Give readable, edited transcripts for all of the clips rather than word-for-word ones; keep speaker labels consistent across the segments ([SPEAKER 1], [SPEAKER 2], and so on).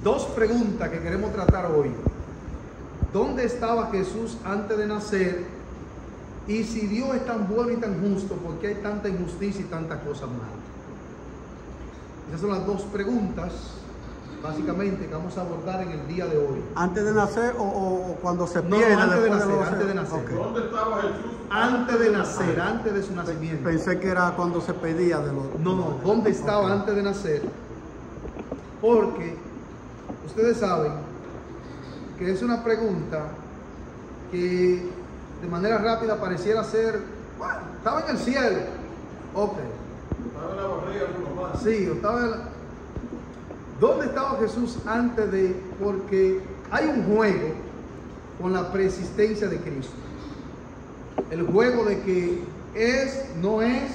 [SPEAKER 1] Dos preguntas que queremos tratar hoy. ¿Dónde estaba Jesús antes de nacer? Y si Dios es tan bueno y tan justo, ¿por qué hay tanta injusticia y tantas cosas malas? Esas son las dos preguntas, básicamente, que vamos a abordar en el día de hoy.
[SPEAKER 2] ¿Antes de nacer o cuando se
[SPEAKER 1] No,
[SPEAKER 2] pierde?
[SPEAKER 1] antes de
[SPEAKER 2] después
[SPEAKER 1] nacer,
[SPEAKER 2] los
[SPEAKER 1] antes de nacer.
[SPEAKER 2] Okay.
[SPEAKER 3] ¿Dónde estaba Jesús?
[SPEAKER 1] Antes de nacer, antes de su nacimiento.
[SPEAKER 2] Pensé que era cuando se pedía de los...
[SPEAKER 1] No, ¿dónde estaba antes de nacer? Porque ustedes saben que es una pregunta que de manera rápida pareciera ser, bueno, estaba en el cielo. Ok.
[SPEAKER 3] Estaba en la barriga de su mamá.
[SPEAKER 1] Sí, estaba en la... ¿Dónde estaba Jesús antes de...? Porque hay un juego con la preexistencia de Cristo. El juego de que es, no es.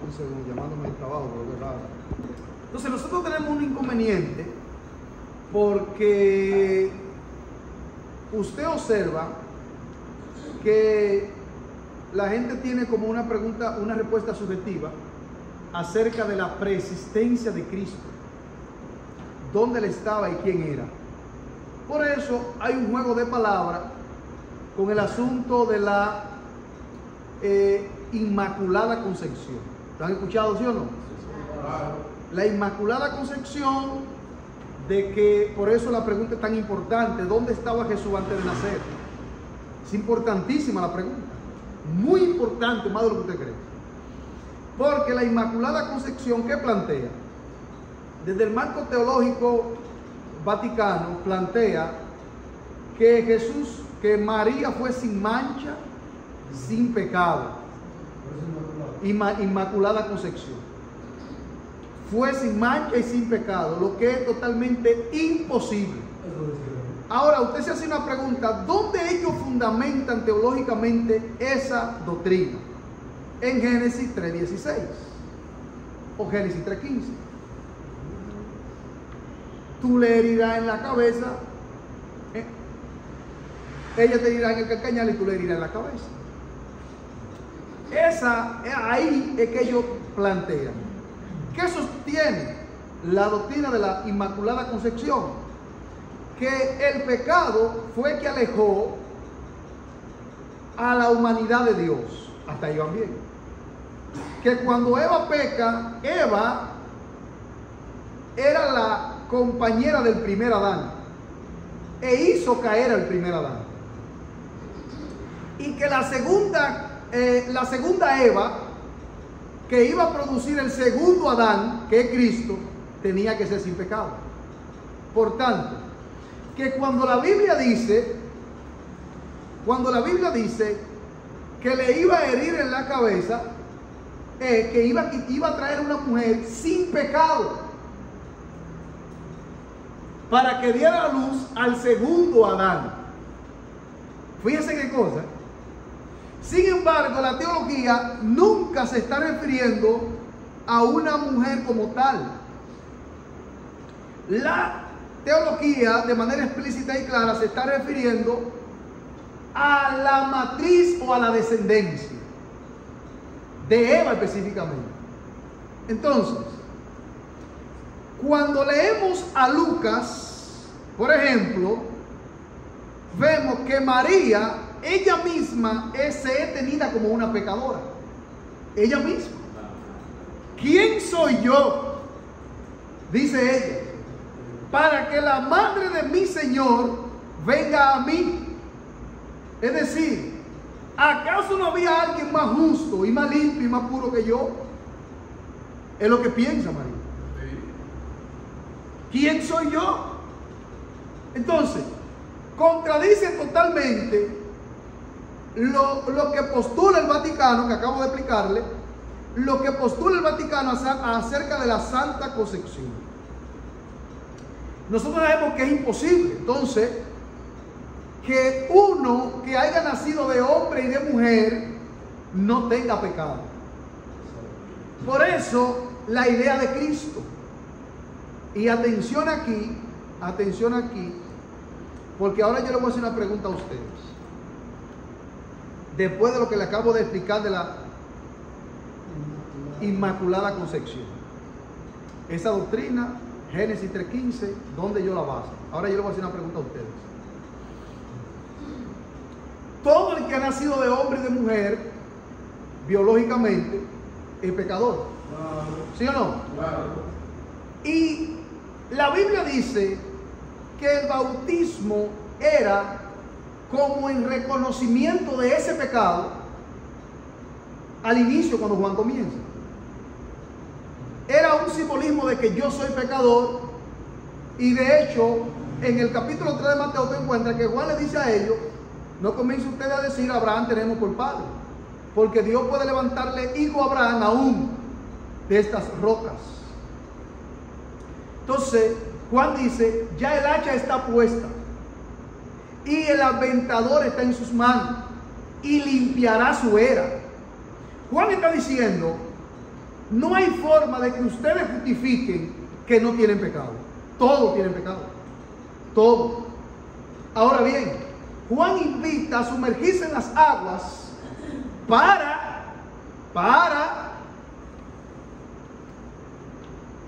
[SPEAKER 1] Un segundo, llamándome al trabajo, pero qué raro. Entonces nosotros tenemos un inconveniente porque usted observa que la gente tiene como una pregunta, una respuesta subjetiva acerca de la preexistencia de Cristo. ¿Dónde él estaba y quién era? Por eso hay un juego de palabras con el asunto de la Inmaculada Concepción. ¿Lo han escuchado, sí o no? La Inmaculada Concepción, de que por eso la pregunta es tan importante. ¿Dónde estaba Jesús antes de nacer? Es importantísima la pregunta. Muy importante, más de lo que usted cree. Porque la Inmaculada Concepción, ¿qué plantea? Desde el marco teológico vaticano, plantea que Jesús, que María fue sin mancha, sin pecado. Inmaculada Concepción. Fue sin mancha y sin pecado, lo que es totalmente imposible. Ahora, usted se hace una pregunta, ¿dónde ellos fundamentan teológicamente esa doctrina? En Génesis 3:16 o Génesis 3:15. Tú le herirás en la cabeza, ella te herirá en el calcañal y tú le herirás en la cabeza. Ahí es que ellos plantean. ¿Qué sostiene la doctrina de la Inmaculada Concepción? Que el pecado fue que alejó a la humanidad de Dios. Hasta ahí van bien. Que cuando Eva peca, Eva era la compañera del primer Adán e hizo caer al primer Adán. Y que la segunda Eva, que iba a producir el segundo Adán, que es Cristo, tenía que ser sin pecado. Por tanto, que cuando la Biblia dice que le iba a herir en la cabeza, que iba a traer una mujer sin pecado para que diera a luz al segundo Adán. Fíjense qué cosa. Sin embargo, la teología nunca se está refiriendo a una mujer como tal. La teología, de manera explícita y clara, se está refiriendo a la matriz o a la descendencia de Eva específicamente. Entonces, cuando leemos a Lucas, por ejemplo, vemos que María, ella misma se es tenida como una pecadora. Ella misma. ¿Quién soy yo? Dice ella, para que la madre de mi Señor venga a mí. Es decir, ¿acaso no había alguien más justo y más limpio y más puro que yo? Es lo que piensa María. ¿Quién soy yo? Entonces, contradice totalmente lo que postula el Vaticano, que acabo de explicarle, lo que postula el Vaticano acerca de la Santa Concepción. Nosotros sabemos que es imposible, entonces, que uno que haya nacido de hombre y de mujer no tenga pecado. Por eso, la idea de Cristo. Y atención aquí, porque ahora yo le voy a hacer una pregunta a ustedes. Después de lo que le acabo de explicar Inmaculada Concepción. Esa doctrina, Génesis 3:15, ¿dónde yo la baso? Ahora yo le voy a hacer una pregunta a ustedes. Todo el que ha nacido de hombre y de mujer, biológicamente, es pecador. ¿Sí o no?
[SPEAKER 3] Claro.
[SPEAKER 1] Y la Biblia dice que el bautismo era como en reconocimiento de ese pecado al inicio, cuando Juan comienza. Era un simbolismo de que yo soy pecador, y de hecho en el capítulo 3 de Mateo te encuentras que Juan le dice a ellos: no comience ustedes a decir Abraham tenemos por padre, porque Dios puede levantarle hijo a Abraham aún de estas rocas. Entonces Juan dice: ya el hacha está puesta y el aventador está en sus manos y limpiará su era. Juan está diciendo: no hay forma de que ustedes justifiquen que no tienen pecado. Todos tienen pecado. Todos. Ahora bien, Juan invita a sumergirse en las aguas para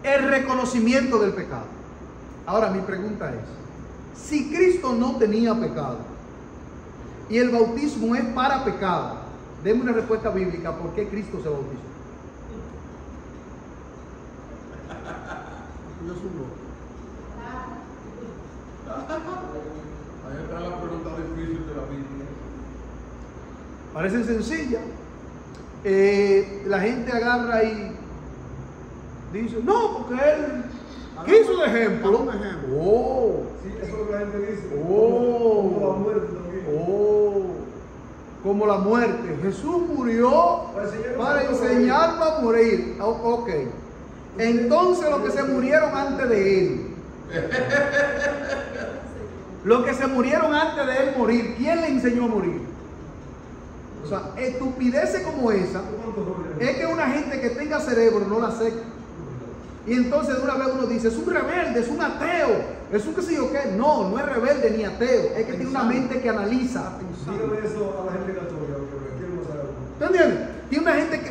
[SPEAKER 1] el reconocimiento del pecado. Ahora mi pregunta es: si Cristo no tenía pecado y el bautismo es para pecado, denme una respuesta bíblica. ¿Por qué Cristo se bautizó?
[SPEAKER 2] Yo soy loco.
[SPEAKER 3] Ahí está la pregunta difícil de la Biblia.
[SPEAKER 1] Parece sencilla. La gente agarra y dice: no, porque él, ¿qué hizo de ejemplo?
[SPEAKER 2] Un ejemplo.
[SPEAKER 1] Oh,
[SPEAKER 3] Sí, eso es lo que la gente dice.
[SPEAKER 1] Oh.
[SPEAKER 3] Como la muerte también.
[SPEAKER 1] oh, como la muerte. Jesús murió para enseñarnos a morir. Ok. Entonces los que se murieron antes de él, los que se murieron antes de él morir, ¿quién le enseñó a morir? O sea, estupideces como esa es que una gente que tenga cerebro no la acepta. Y entonces de una vez uno dice: es un rebelde, es un ateo, es un qué sé yo qué. No, no es rebelde ni ateo, es que tiene una mente que analiza.
[SPEAKER 3] Dígame eso a la gente católica, porque quiero saber.
[SPEAKER 1] ¿Te entiendes?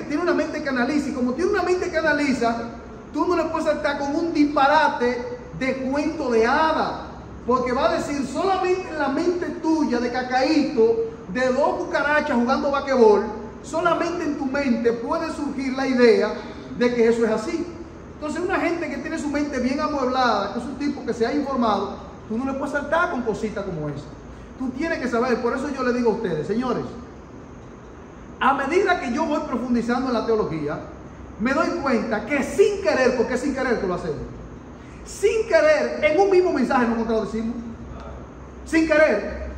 [SPEAKER 1] Tiene una mente que analiza, y como tiene una mente que analiza, tú no le puedes saltar con un disparate de cuento de hada, porque va a decir: solamente en la mente tuya de cacaíto, de dos cucarachas jugando basquetbol, solamente en tu mente puede surgir la idea de que eso es así. Entonces una gente que tiene su mente bien amueblada, que es un tipo que se ha informado, tú no le puedes saltar con cositas como esa. Tú tienes que saber. Por eso yo le digo a ustedes, señores, a medida que yo voy profundizando en la teología, me doy cuenta que sin querer, porque es sin querer que lo hacemos, sin querer, en un mismo mensaje nos contradecimos. Sin querer.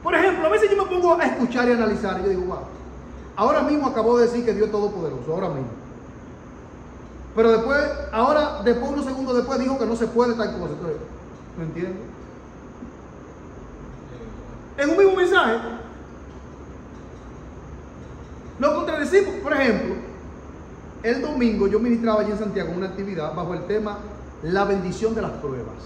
[SPEAKER 1] Por ejemplo, a veces yo me pongo a escuchar y analizar y yo digo: wow, ahora mismo acabó de decir que Dios es todopoderoso, ahora mismo. Pero después unos segundos después dijo que no se puede tal cosa. Entonces, ¿no entiendo? En un mismo mensaje lo contradecimos. Por ejemplo, el domingo yo ministraba allí en Santiago una actividad bajo el tema la bendición de las pruebas.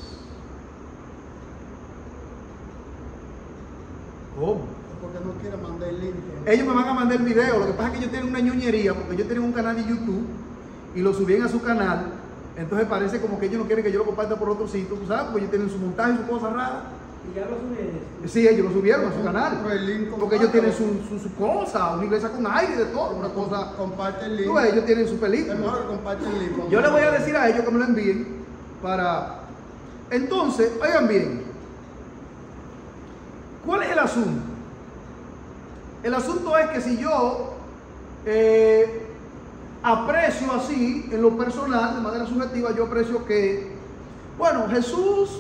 [SPEAKER 1] ¿Cómo?
[SPEAKER 2] Porque no quiere mandar el link.
[SPEAKER 1] Ellos me van a mandar el video. Lo que pasa es que ellos tienen una ñoñería, porque ellos tienen un canal de YouTube y lo subían a su canal. Entonces parece como que ellos no quieren que yo lo comparta por otro sitio, ¿tú sabes? Porque ellos tienen su montaje y su cosa rara.
[SPEAKER 4] ¿Y ya lo subieron?
[SPEAKER 1] Sí, ellos lo subieron a su canal.
[SPEAKER 2] Pero el link,
[SPEAKER 1] Porque ellos tienen su cosa, una iglesia con aire y de todo, una cosa.
[SPEAKER 2] Comparte el link.
[SPEAKER 1] Tú ves, ellos tienen su
[SPEAKER 2] Es
[SPEAKER 1] película.
[SPEAKER 2] mejor que comparte el link.
[SPEAKER 1] Yo le voy a decir a ellos que me lo envíen para... Entonces, oigan bien, ¿cuál es el asunto? El asunto es que si yo aprecio así, en lo personal, de manera subjetiva, yo aprecio que, bueno, Jesús,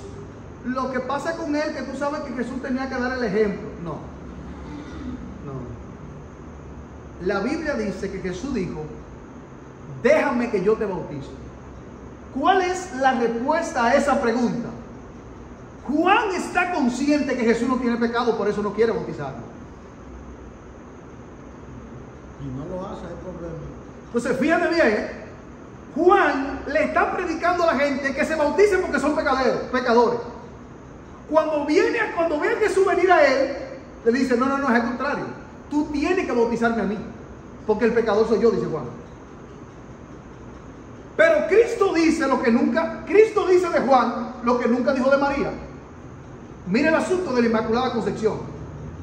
[SPEAKER 1] lo que pasa con él, que tú sabes que Jesús tenía que dar el ejemplo. No. La Biblia dice que Jesús dijo: déjame que yo te bautice. ¿Cuál es la respuesta a esa pregunta? Juan está consciente que Jesús no tiene pecado, por eso no quiere bautizarlo.
[SPEAKER 2] Y no lo hace, hay problema.
[SPEAKER 1] Entonces, fíjate bien, Juan le está predicando a la gente que se bauticen porque son pecadores. Cuando ve a Jesús venir a él, le dice: no, es al contrario. Tú tienes que bautizarme a mí. porque el pecador soy yo, dice Juan. Pero Cristo dice de Juan lo que nunca dijo de María. Mire el asunto de la Inmaculada Concepción.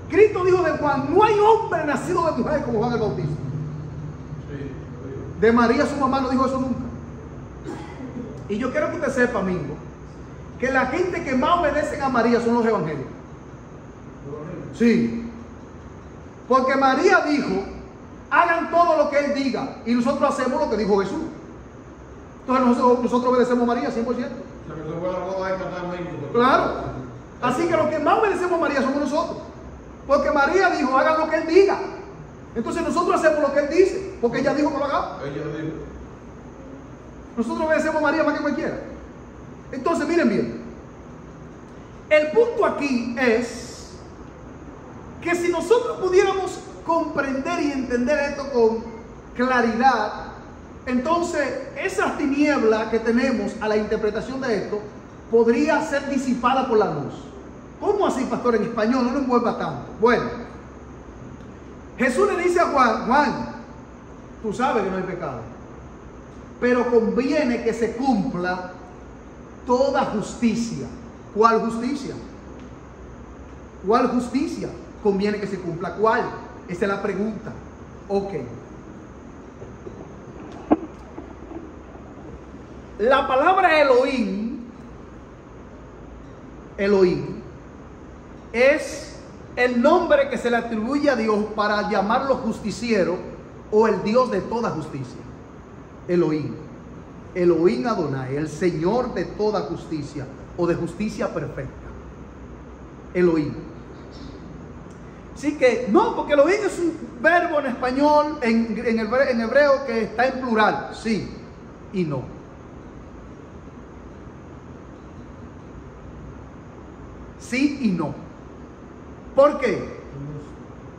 [SPEAKER 1] Cristo dijo de Juan: no hay hombre nacido de mujer como Juan el Bautista. De María su mamá no dijo eso nunca. Y yo quiero que usted sepa, amigo, que la gente que más obedecen a María son los evangélicos. Sí. Porque María dijo: hagan todo lo que Él diga, y nosotros hacemos lo que dijo Jesús. Entonces nosotros obedecemos a María 100%. Claro. Así que los que más obedecemos a María somos nosotros. Porque María dijo: hagan lo que Él diga. Entonces nosotros hacemos lo que Él dice, porque ella dijo que lo hagamos. Nosotros obedecemos a María más que cualquiera. Entonces miren bien, el punto aquí es que si nosotros pudiéramos comprender y entender esto con claridad, entonces esa tiniebla que tenemos a la interpretación de esto podría ser disipada por la luz. ¿Cómo así, pastor? En español no lo envuelva tanto. Bueno, Jesús le dice a Juan: Juan, tú sabes que no hay pecado, pero conviene que se cumpla toda justicia. ¿Cuál justicia? ¿Cuál justicia conviene que se cumpla? ¿Cuál? Esa es la pregunta. Ok. La palabra Elohim es el nombre que se le atribuye a Dios para llamarlo justiciero o el Dios de toda justicia. Elohim Adonai, el Señor de toda justicia o de justicia perfecta. Elohim. Así que no, porque Elohim es un verbo en español, en hebreo, que está en plural. Sí y no. Sí y no. ¿Por qué?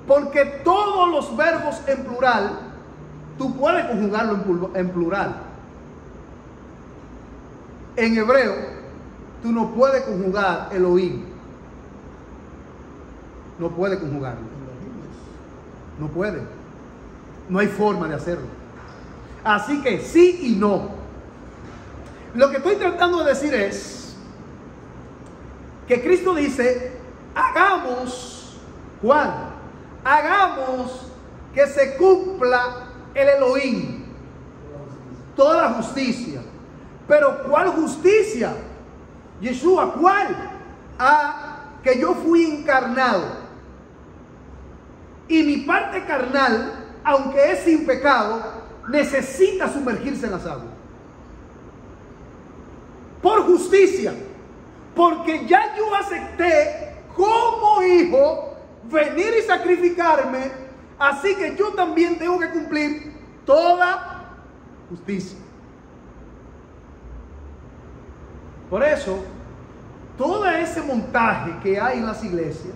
[SPEAKER 1] Porque todos los verbos en plural tú puedes conjugarlo en plural. En hebreo tú no puedes conjugar Elohim. No puede conjugarlo. No puede. No hay forma de hacerlo. Así que sí y no. Lo que estoy tratando de decir es que Cristo dice: hagamos, Juan, hagamos que se cumpla el Elohim, toda la justicia. Pero ¿cuál justicia? Yeshua, ¿cuál? Que yo fui encarnado. Y mi parte carnal, aunque es sin pecado, necesita sumergirse en las aguas. Por justicia. Porque ya yo acepté como hijo venir y sacrificarme. Así que yo también tengo que cumplir toda justicia. Por eso, todo ese montaje que hay en las iglesias,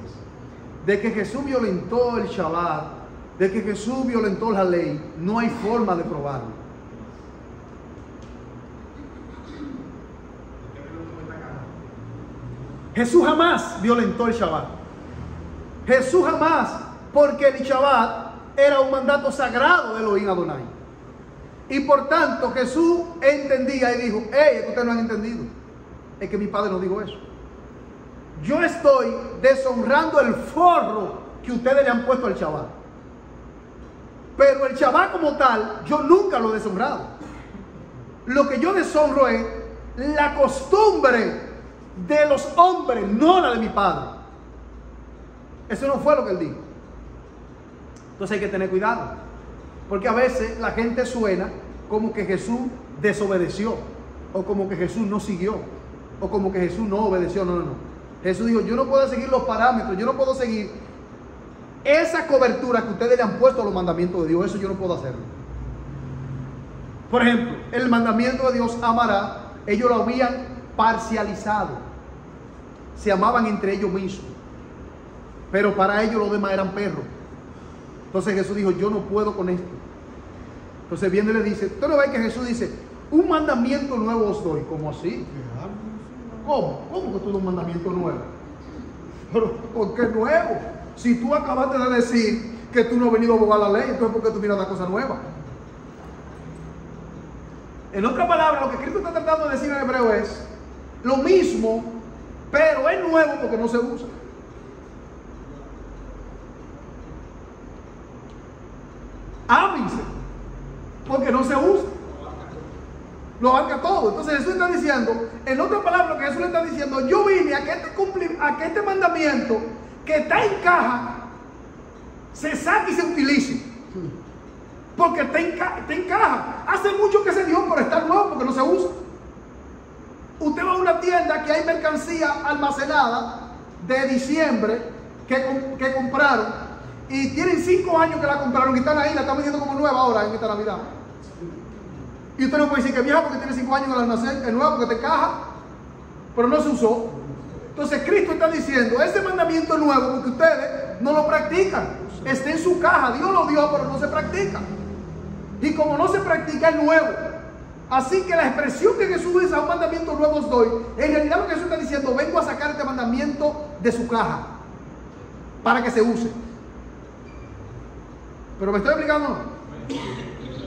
[SPEAKER 1] de que Jesús violentó el Shabbat, de que Jesús violentó la ley, no hay forma de probarlo. Jesús jamás violentó el Shabbat. Jesús jamás, porque el Shabbat era un mandato sagrado de Elohim Adonai. Y por tanto Jesús entendía y dijo: es que ustedes no han entendido. Es que mi padre no dijo eso. Yo estoy deshonrando el forro que ustedes le han puesto al Shabbat. Pero el Shabbat como tal, yo nunca lo he deshonrado. Lo que yo deshonro es la costumbre de los hombres, no la de mi padre. Eso no fue lo que él dijo. Entonces hay que tener cuidado, porque a veces la gente suena como que Jesús desobedeció, o como que Jesús no siguió, o como que Jesús no obedeció. No. Jesús dijo: yo no puedo seguir los parámetros, yo no puedo seguir esa cobertura que ustedes le han puesto a los mandamientos de Dios. Eso yo no puedo hacerlo. Por ejemplo, el mandamiento de Dios, amará, ellos lo habían parcializado. Se amaban entre ellos mismos, pero para ellos los demás eran perros. Entonces Jesús dijo: yo no puedo con esto. Entonces viene y le dice, usted no ve que Jesús dice: un mandamiento nuevo os doy. ¿Cómo así? ¿Cómo que tú das un mandamiento nuevo? Pero ¿por qué nuevo? Si tú acabaste de decir que tú no has venido a abogar la ley, entonces ¿por qué tú vienes a dar cosas nuevas? En otras palabras, lo que Cristo está tratando de decir en hebreo es lo mismo, pero es nuevo porque no se usa. Ámense, porque no se usa. Lo abarca todo. Entonces Jesús está diciendo, en otras palabras, lo que Jesús le está diciendo, yo vine a que este mandamiento que está en caja se saque y se utilice. Porque está en caja. Hace mucho que se dio, pero está nuevo porque no se usa. Usted va a una tienda que hay mercancía almacenada de diciembre que compraron y tienen 5 años que la compraron y están ahí, la están vendiendo como nueva ahora en esta Navidad. Y usted no puede decir que es vieja porque tiene 5 años en el almacén, es nueva porque te caja, pero no se usó. Entonces Cristo está diciendo, ese mandamiento es nuevo porque ustedes no lo practican. Está en su caja, Dios lo dio, pero no se practica. Y como no se practica, es nuevo. Así que la expresión que Jesús dice, a un mandamiento nuevo os doy, en realidad lo que Jesús está diciendo, vengo a sacar este mandamiento de su caja para que se use. ¿Pero me estoy explicando?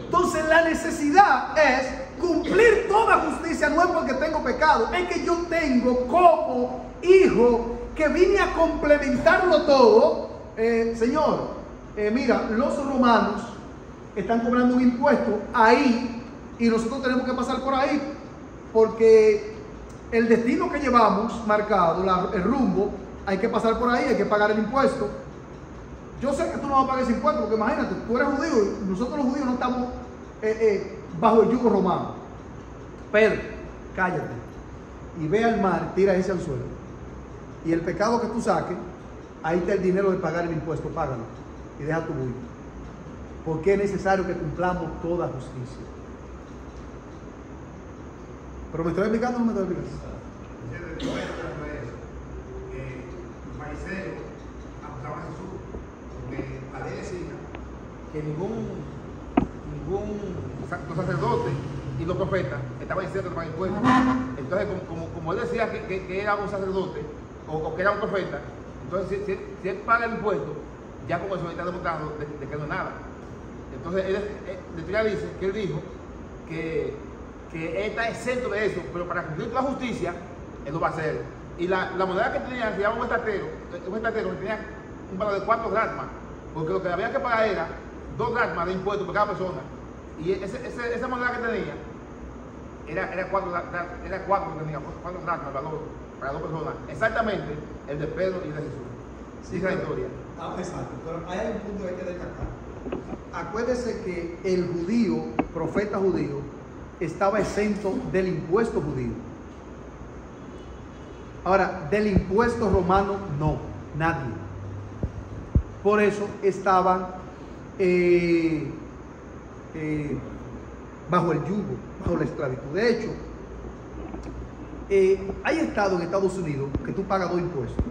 [SPEAKER 1] Entonces la necesidad es cumplir toda justicia. No es porque tengo pecado, es que yo tengo como hijo que vine a complementarlo todo. Señor, mira, los romanos están cobrando un impuesto ahí y nosotros tenemos que pasar por ahí porque el destino que llevamos marcado, el rumbo, hay que pasar por ahí, hay que pagar el impuesto. Yo sé que tú no vas a pagar ese impuesto porque imagínate, tú eres judío y nosotros los judíos no estamos bajo el yugo romano. Pedro, cállate y ve al mar, tira ese al suelo y el pecado que tú saques, ahí está el dinero de pagar el impuesto, págalo y deja tu bulla, porque es necesario que cumplamos toda justicia. ¿Pero me estoy explicando o no me estoy explicando?
[SPEAKER 4] La ley decía que los sacerdotes y los profetas estaban diciendo que pagar impuestos. Entonces, como él decía que era un sacerdote o que era un profeta, entonces si él paga el impuesto, ya como eso está demostrando de que no es nada. Entonces, la historia dice que él dijo que él está exento de eso, pero para cumplir la justicia, él lo va a hacer. Y la moneda que tenía, se llama un estatero que tenía un valor de 4 dracmas, porque lo que había que pagar era 2 dracmas de impuestos por cada persona. Y esa moneda que tenía era 4 dracmas el valor para 2 personas. Exactamente el de Pedro y de Jesús. Sí, esa historia.
[SPEAKER 1] Exacto, pero hay un punto que hay que destacar. Acuérdese que el judío, profeta judío, estaba exento del impuesto judío. Ahora, del impuesto romano no, nadie. Por eso estaban bajo el yugo, bajo la esclavitud. De hecho, hay estados en Estados Unidos que tú pagas 2 impuestos.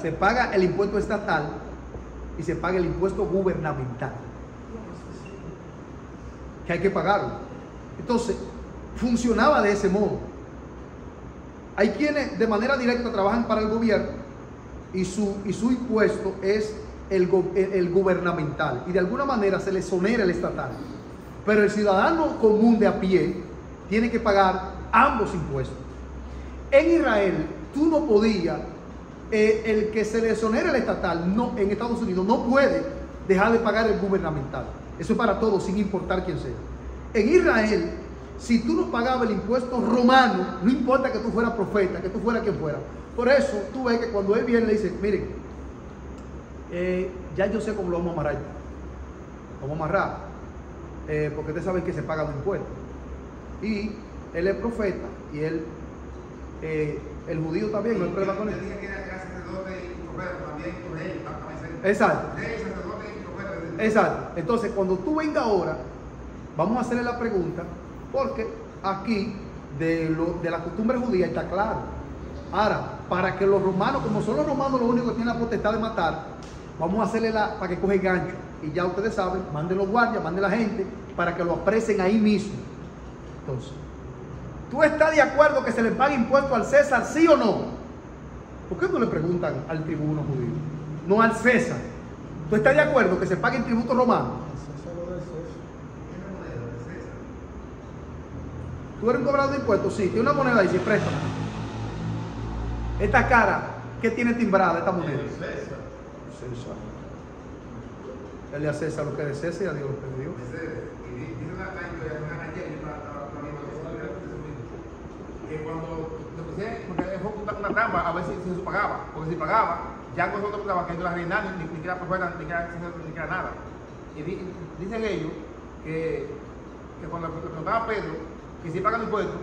[SPEAKER 1] Se paga el impuesto estatal y se paga el impuesto gubernamental, que hay que pagarlo. Entonces, funcionaba de ese modo. Hay quienes de manera directa trabajan para el gobierno y su impuesto es el gubernamental y de alguna manera se le exonera el estatal. Pero el ciudadano común de a pie tiene que pagar ambos impuestos. En Israel, tú no podías, el que se le exonera el estatal no, en Estados Unidos no puede dejar de pagar el gubernamental. Eso es para todos, sin importar quién sea. En Israel, si tú no pagabas el impuesto romano, no importa que tú fueras profeta, que tú fueras quien fuera. Por eso tú ves que cuando él viene le dice, miren, ya yo sé cómo lo vamos a amarrar. Vamos a amarrar, porque ustedes saben que se pagan los impuestos. Y él es profeta y él, el judío también, no hay problema con él. Exacto. Exacto. Entonces, cuando tú vengas ahora, vamos a hacerle la pregunta, porque aquí de la costumbre judía está claro. Ahora, para que los romanos, como son los romanos los únicos que tienen la potestad de matar, vamos a hacerle para que coge gancho. Y ya ustedes saben, manden los guardias, manden la gente, para que lo apresen ahí mismo. Entonces, ¿tú estás de acuerdo que se le pague impuesto al César, sí o no? ¿Por qué no le preguntan al tribuno judío? No al César. ¿Tú estás de acuerdo que se paguen tributos romanos?
[SPEAKER 2] César lo de César.
[SPEAKER 1] ¿Tú eres un cobrador de impuestos? Sí, tiene una moneda ahí, sí, préstame. Esta cara, ¿qué tiene timbrada esta moneda? César. Dale a César lo que es de César y a Dios lo que es de Dios.
[SPEAKER 4] Que cuando fue una trampa a ver si se pagaba, porque si pagaba, ya nosotros pensábamos que no la reinar ni siquiera profeta, ni siquiera nada. Y dicen ellos que cuando le preguntaba a Pedro que si pagan impuestos,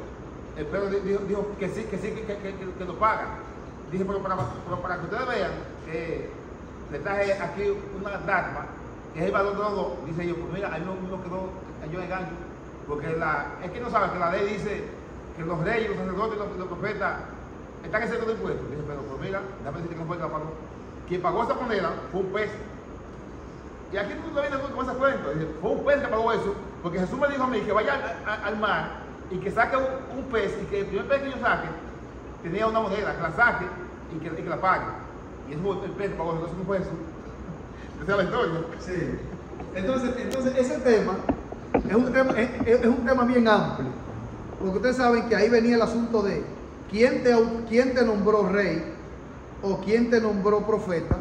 [SPEAKER 4] el Pedro dijo que sí, que lo pagan. Dije, pero para que ustedes vean que le traje aquí una dracma, que es el valor de los dos, dice ellos, pues mira, ahí no quedó yo en gancho, porque es que no saben que la ley dice que los reyes, los sacerdotes y los profetas están exentos de impuestos. Dice, pero pues mira, déjame decirte que no fue que la pagó. Quien pagó esa moneda fue un pez. Y aquí tú vienes con ese cuento. Dice, fue un pez que pagó eso, porque Jesús me dijo a mí que vaya al mar y que saque un pez, y que el primer pez que yo saque tenía una moneda, que la saque y que la pague. Y eso fue el pez que pagó, entonces no fue Jesús. Esa es la historia. Sí.
[SPEAKER 1] Entonces ese tema es un tema bien amplio. Porque ustedes saben que ahí venía el asunto de quién te nombró rey o quién te nombró profeta.